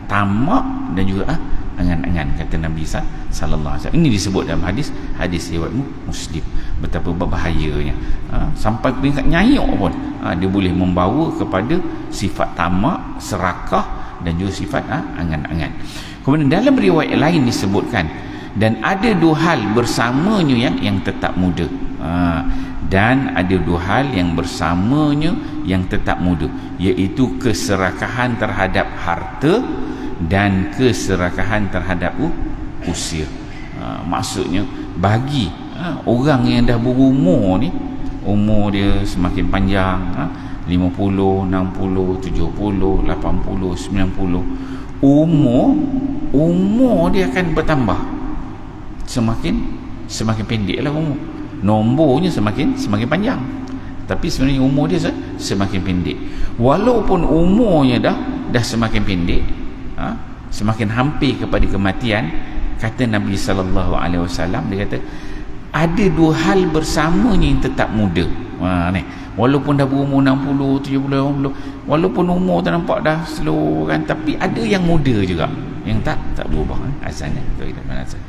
S1: tamak dan juga angan-angan, kata Nabi sallallahu alaihi wasallam. Ini disebut dalam hadis riwayat Muslim, betapa berbahayanya. Sampai peringkat nyayuk pun dia boleh membawa kepada sifat tamak, serakah dan juga sifat angan-angan. Kemudian dalam riwayat lain disebutkan, dan ada dua hal bersamanya yang tetap muda. Dan ada dua hal yang bersamanya yang tetap muda, iaitu keserakahan terhadap harta dan keserakahan terhadap usia. Maksudnya bagi orang yang dah berumur ni, umur dia semakin panjang, 50, 60, 70, 80, 90, umur dia akan bertambah. Semakin pendek lah umur, nombornya semakin panjang, tapi sebenarnya umur dia semakin pendek. Walaupun umurnya dah semakin pendek, semakin hampir kepada kematian, kata Nabi sallallahu alaihi wasallam, dia kata ada dua hal bersamanya yang tetap muda. Walaupun dah berumur 60, 70, 80, walaupun umur tu nampak dah slow kan, tapi ada yang muda juga yang tak berubah asalnya. Tu kita mana asal.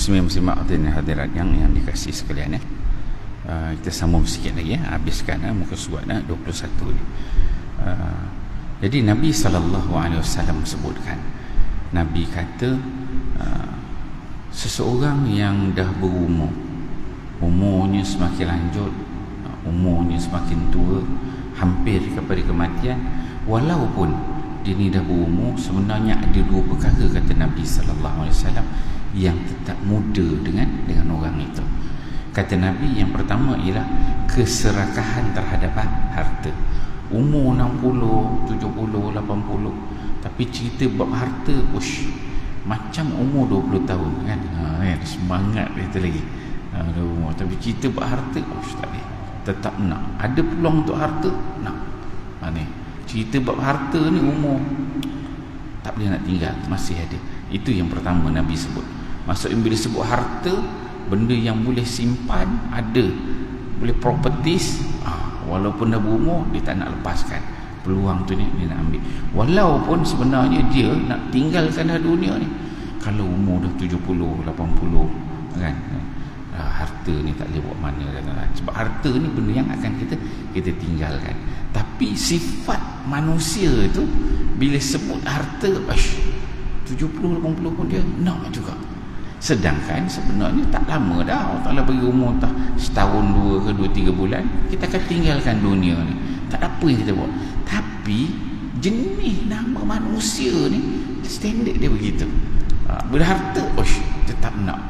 S1: Muslimat dan hadirat yang dikasihi sekalian, kita sambung sikit lagi habiskan muka surat 21 ni. Jadi Nabi sallallahu alaihi wasallam sebutkan, Nabi kata seseorang yang dah berumur, umurnya semakin lanjut, umurnya semakin tua, hampir kepada kematian, walaupun dia ni dah berumur, sebenarnya ada dua perkara kata Nabi SAW yang tetap muda dengan orang itu. Kata Nabi, yang pertama ialah keserakahan terhadap harta. Umur 60, 70, 80, tapi cerita bab harta, macam umur 20 tahun kan. Semangat kita lagi. Tapi cerita bab harta, tak boleh. Tetap nak. Ada peluang untuk harta, nak. Cerita bab harta ni umur tak boleh nak tinggal, masih ada. Itu yang pertama Nabi sebut. Maksudnya bila sebut harta, benda yang boleh simpan, ada, boleh properties, walaupun dah berumur, dia tak nak lepaskan peluang tu ni, dia nak ambil. Walaupun sebenarnya dia nak tinggalkan dah dunia ni, kalau umur dah 70, 80 kan, harta ni tak boleh buat mana kan? Sebab harta ni benda yang akan kita tinggalkan. Tapi sifat manusia itu bila sebut harta, 70, 80 pun dia nak juga. Sedangkan sebenarnya tak lama dah Allah Ta'ala bagi umur tak setahun, 2 ke 2-3 bulan, kita akan tinggalkan dunia ni. Tak ada apa yang kita buat. Tapi jenis nama manusia ni standard dia begitu. Bila harta, tetap nak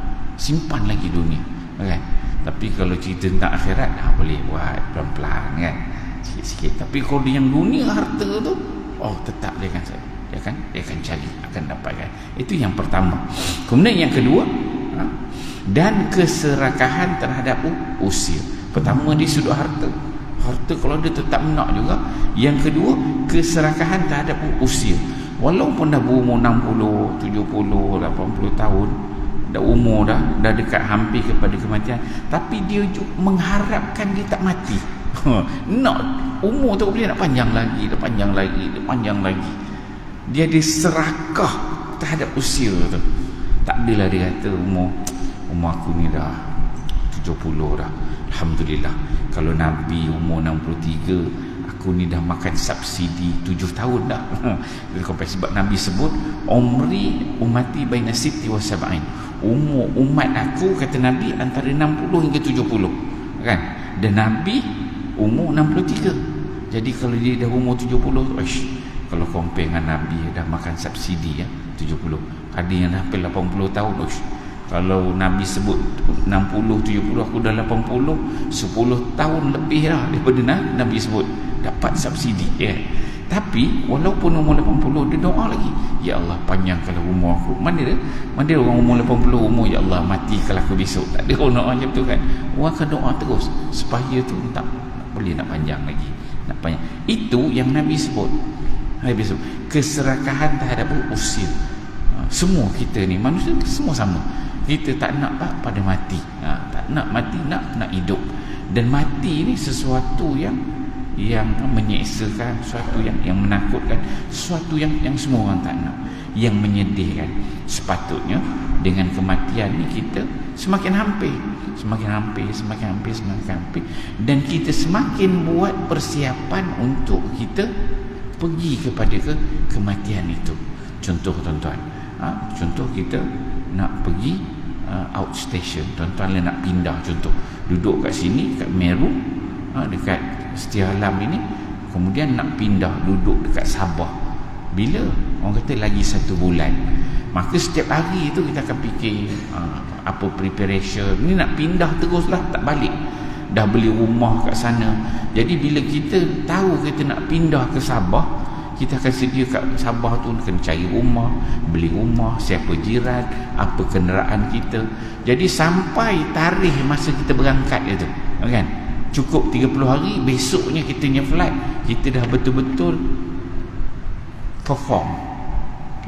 S1: simpan lagi dunia kan. Tapi kalau cerita tentang akhirat, boleh buat pelan-pelan kan, sikit-sikit. Tapi kalau yang dunia harta tu, tetap dia akan cari, akan dapatkan. Itu yang pertama. Kemudian yang kedua, dan keserakahan terhadap usia. Pertama dia sudut harta kalau dia tetap nak juga. Yang kedua, keserakahan terhadap usia. Walaupun dah berumur 60, 70, 80 tahun, dah umur dah dekat hampir kepada kematian, tapi dia juga mengharapkan dia tak mati. Nak umur tu boleh nak panjang lagi, panjang lagi. Dia ada serakah terhadap usia tu. Tak adalah dia kata umur aku ni dah 70 dah, alhamdulillah. Kalau Nabi umur 63, aku ni dah makan subsidi 7 tahun dah. Sebab Nabi sebut umri umati baina sitti wa sab'in. Umur umat aku, kata Nabi, antara 60 hingga 70 kan. Dan Nabi umur 63. Jadi kalau dia dah umur 70, kalau compare dengan Nabi dah makan subsidi 70. Ada yang dah hampir 80 tahun. Kalau Nabi sebut 60, 70, aku dah 80, 10 tahun lebih dah daripada Nabi sebut dapat subsidi Tapi walaupun umur 80, dia doa lagi, ya Allah panjangkanlah umur aku. Mana orang umur 80 umur, ya Allah matikanlah aku besok. Tak ada orang doa macam tu kan. Orang akan doa terus supaya tu tak boleh nak panjang lagi, nak panjang. Itu yang Nabi sebut. Keserakahan terhadap usia. Semua kita ni manusia semua sama. Kita tak nak pada mati, tak nak mati, nak hidup. Dan mati ni sesuatu yang menyeksakan, sesuatu yang menakutkan, sesuatu yang semua orang tak nak, yang menyedihkan. Sepatutnya dengan kematian ni kita semakin hampir, dan kita semakin buat persiapan untuk kita pergi kepada kematian itu. Contoh tuan-tuan, contoh kita nak pergi outstation, tuan-tuan nak pindah, contoh duduk kat sini kat Meru, dekat Setia Alam ini, kemudian nak pindah duduk dekat Sabah. Bila? Orang kata lagi 1 bulan. Maka setiap hari tu kita akan fikir apa preparation. Ni nak pindah teruslah, tak balik. Dah beli rumah kat sana. Jadi bila kita tahu kita nak pindah ke Sabah, kita akan sedia kat Sabah tu, kena cari rumah, beli rumah, siapa jiran, apa kenderaan kita. Jadi sampai tarikh masa kita berangkat itu, kan? Cukup 30 hari, besoknya kita punya flight, kita dah betul-betul perform,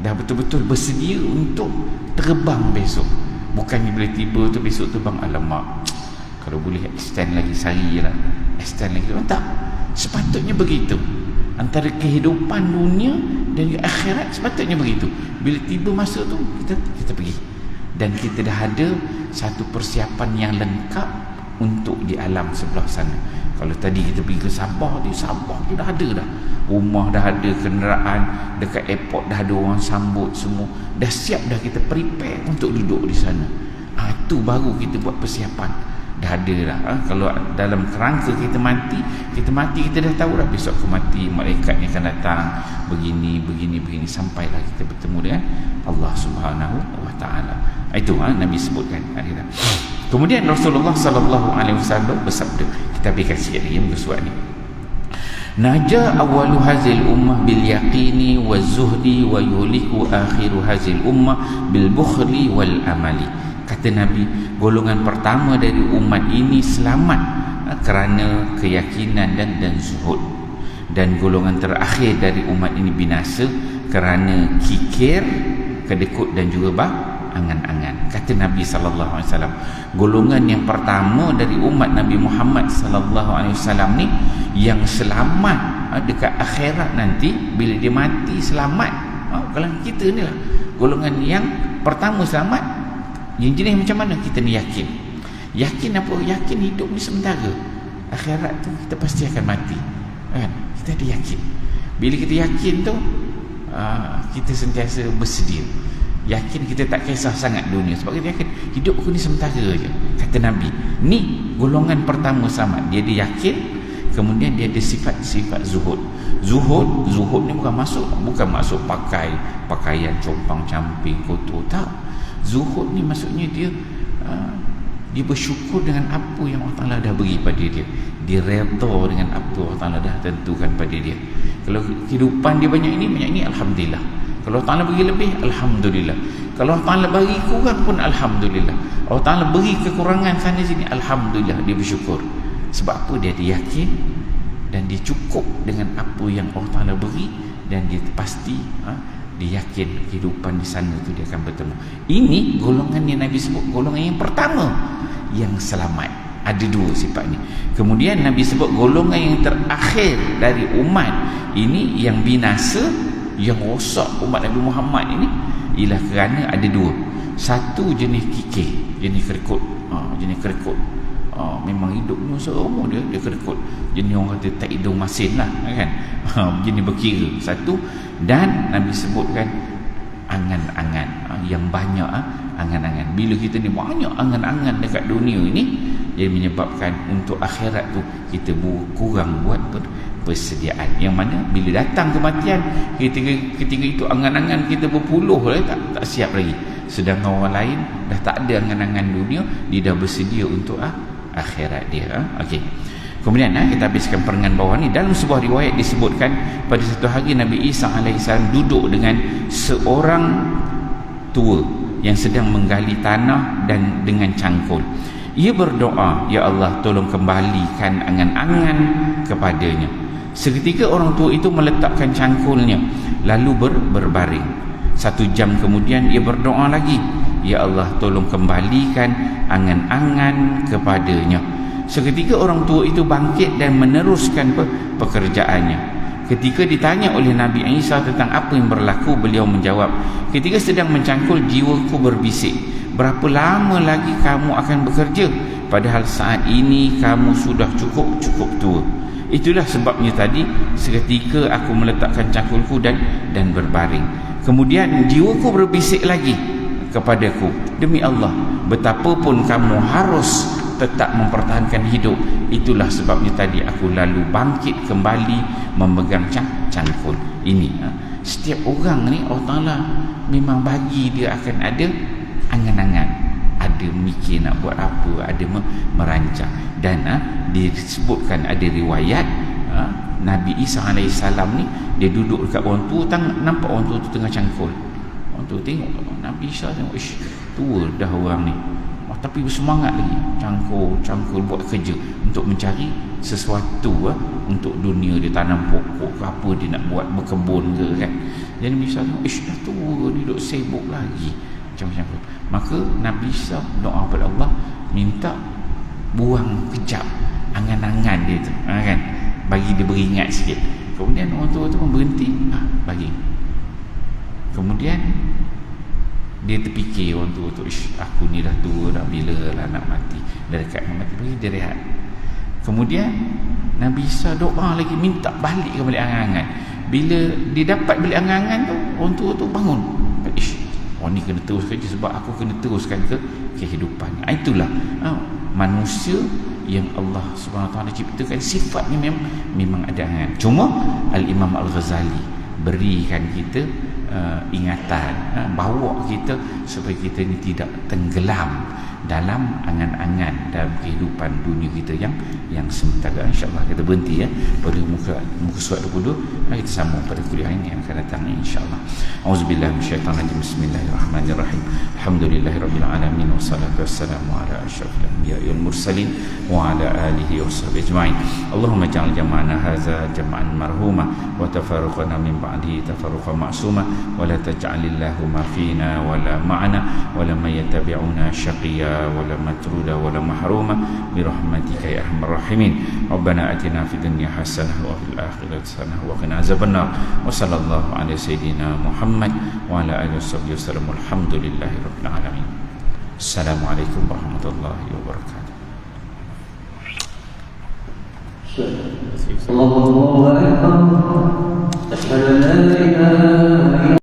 S1: dah betul-betul bersedia untuk terbang besok. Bukannya bila tiba tu besok terbang, alamak, kalau boleh extend lagi sehari lah, extend lagi. Tak, sepatutnya begitu. Antara kehidupan dunia dan akhirat sepatutnya begitu. Bila tiba masa tu, kita pergi. Dan kita dah ada satu persiapan yang lengkap untuk di alam sebelah sana. Kalau tadi kita pergi ke Sabah, di Sabah tu dah ada dah rumah, dah ada kenderaan, dekat airport dah ada orang sambut semua, dah siap dah, kita prepare untuk duduk di sana. Itu baru kita buat persiapan, dah ada dah. Kalau dalam kerangka kita mati kita dah tahu dah besok aku mati, malaikat ni akan datang begini sampailah kita bertemu dengan Allah Subhanahu wa taala. Itu Nabi sebutkan. Kemudian Rasulullah sallallahu alaihi wasallam bersabda, kita berikan sikit lagi muka surat ni. Naja awalu hazil ummah bil yaqini waz zuhdi wa yuliku akhiru hazil ummah bil bukhli wal amali. Kata Nabi, golongan pertama dari umat ini selamat kerana keyakinan dan zuhud, dan golongan terakhir dari umat ini binasa kerana kikir, kedekut dan juga angan-angan. Kata Nabi sallallahu alaihi wasallam, golongan yang pertama dari umat Nabi Muhammad sallallahu alaihi wasallam ni yang selamat dekat akhirat nanti bila dia mati selamat. Kalau kita ni lah golongan yang pertama selamat. Yang jenis macam mana? Kita ni yakin apa? Yakin hidup ni sementara, akhirat tu kita pasti akan mati, kan? Kita ada yakin. Bila kita yakin tu kita sentiasa bersedia, yakin, kita tak kisah sangat dunia, sebab kita yakin hidup aku ni sementara je. Kata Nabi, ni golongan pertama sama, dia ada yakin, kemudian dia ada sifat-sifat zuhud. Zuhud ni bukan masuk pakaian compang camping kotor, tak. Zuhud ni maksudnya dia bersyukur dengan apa yang Allah Ta'ala dah beri pada dia, dia redha dengan apa Allah Ta'ala dah tentukan pada dia. Kalau kehidupan dia banyak ini alhamdulillah. Kalau Allah Ta'ala beri lebih, alhamdulillah. Kalau Allah Ta'ala bagi kurang pun alhamdulillah. Allah Ta'ala beri kekurangan sana sini, alhamdulillah, dia bersyukur. Sebab apa? Dia yakin dan dia cukup dengan apa yang Allah Ta'ala beri, dan dia pasti dia yakin kehidupan di sana tu dia akan bertemu. Ini golongan yang Nabi sebut, golongan yang pertama yang selamat. Ada dua sifat ni. Kemudian Nabi sebut golongan yang terakhir dari umat ini yang binasa, yang rosak umat Nabi Muhammad ini, ialah kerana ada dua. Satu jenis kikir, jenis kerikut. Memang hidupnya seumur dia kerikut. Jenis orang kata tak hidung masin lah, kan? Jenis berkira. Satu. Dan Nabi sebutkan angan-angan, yang banyak angan-angan. Bila kita ni banyak angan-angan dekat dunia ini, dia menyebabkan untuk akhirat tu kita kurang buat persediaan. Yang mana bila datang kematian, ketika itu angan-angan kita berpuluh tak siap lagi. Sedangkan orang lain dah tak ada angan-angan dunia, dia dah bersedia untuk akhirat dia. Okey. Kemudian kita habiskan perengan bawah ni. Dalam sebuah riwayat disebutkan pada satu hari Nabi Isa AS duduk dengan seorang tua yang sedang menggali tanah dan dengan cangkul. Ia berdoa, "Ya Allah, tolong kembalikan angan-angan kepadanya." Seketika orang tua itu meletakkan cangkulnya lalu berbaring. 1 jam kemudian ia berdoa lagi, "Ya Allah, tolong kembalikan angan-angan kepadanya." Seketika orang tua itu bangkit dan meneruskan pekerjaannya. Ketika ditanya oleh Nabi Isa tentang apa yang berlaku, beliau menjawab, "Ketika sedang mencangkul, jiwaku berbisik, berapa lama lagi kamu akan bekerja? Padahal saat ini kamu sudah cukup tua." Itulah sebabnya tadi seketika aku meletakkan cangkulku dan berbaring. Kemudian jiwaku berbisik lagi kepadaku, "Demi Allah, betapapun kamu harus tetap mempertahankan hidup. Itulah sebabnya tadi aku lalu bangkit kembali memegang cangkul." Ini setiap orang ni Allah Ta'ala memang bagi dia akan ada angan-angan, ada mikir nak buat apa, ada merancang. Dan disebutkan ada riwayat Nabi Isa AS ni dia duduk dekat orang tua, nampak orang tua tu tengah cangkul. Orang tua tengok, Nabi Isa tengok, ish, tua dah orang ni, tapi bersemangat lagi, cangkul buat kerja untuk mencari sesuatu untuk dunia. Dia tanam pokok ke apa dia nak buat, berkebun ke, kan. Jadi misalnya dah tua ni duk sibuk lagi macam-macam. Maka Nabi Isa doa kepada Allah, minta buang kejap angan-angan dia tu, kan, bagi dia beringat sikit. Kemudian orang tua tu pun berhenti, bagi. Kemudian Dia terfikir orang tua tu, aku ni dah tua dah, bila lah nak mati, dah dekat nak mati, bagi dia rehat. Kemudian Nabi Isa doa lagi, minta balik ke balik angan-angan. Bila dia dapat balik angan-angan tu, orang tua tu bangun, orang ni kena terus kerja sebab aku kena teruskan ke kehidupan. Itulah manusia yang Allah SWT ciptakan sifat ni memang ada angan. Cuma Al-Imam Al-Ghazali berikan kita ingatan, bawa kita supaya kita ni tidak tenggelam dalam angan-angan dalam kehidupan dunia kita yang sementara. InsyaAllah kita berhenti pada muka surat 22. Kita sambung pada kuliah ini yang akan datang insyaAllah. Auzubillahi minasyaitanirrajim. Bismillahirrahmanirrahim. Alhamdulillahirabbil alamin wassalatu wassalamu ala asyrafil anbiya'i wal mursalin wa ala alihi washabbihi ajma'in. Allahumma ja'al jam'ana hadza jam'an marhuma wa tafarruqana min ba'dihi tafarruqan ma'suma wa la taj'alillahuma fina wa la ma'ana wa la man yattabi'una syaqiyya ولا مترودا ولا محروما برحمتك يا ارحم الراحمين. ربنا اتنا في الدنيا حسنه وفي الاخره حسنه وقنا عذاب النار. وصلى الله على سيدنا محمد وعلى اله وصحبه وسلم. الحمد لله رب العالمين. السلام عليكم ورحمه الله وبركاته. الله أكبر.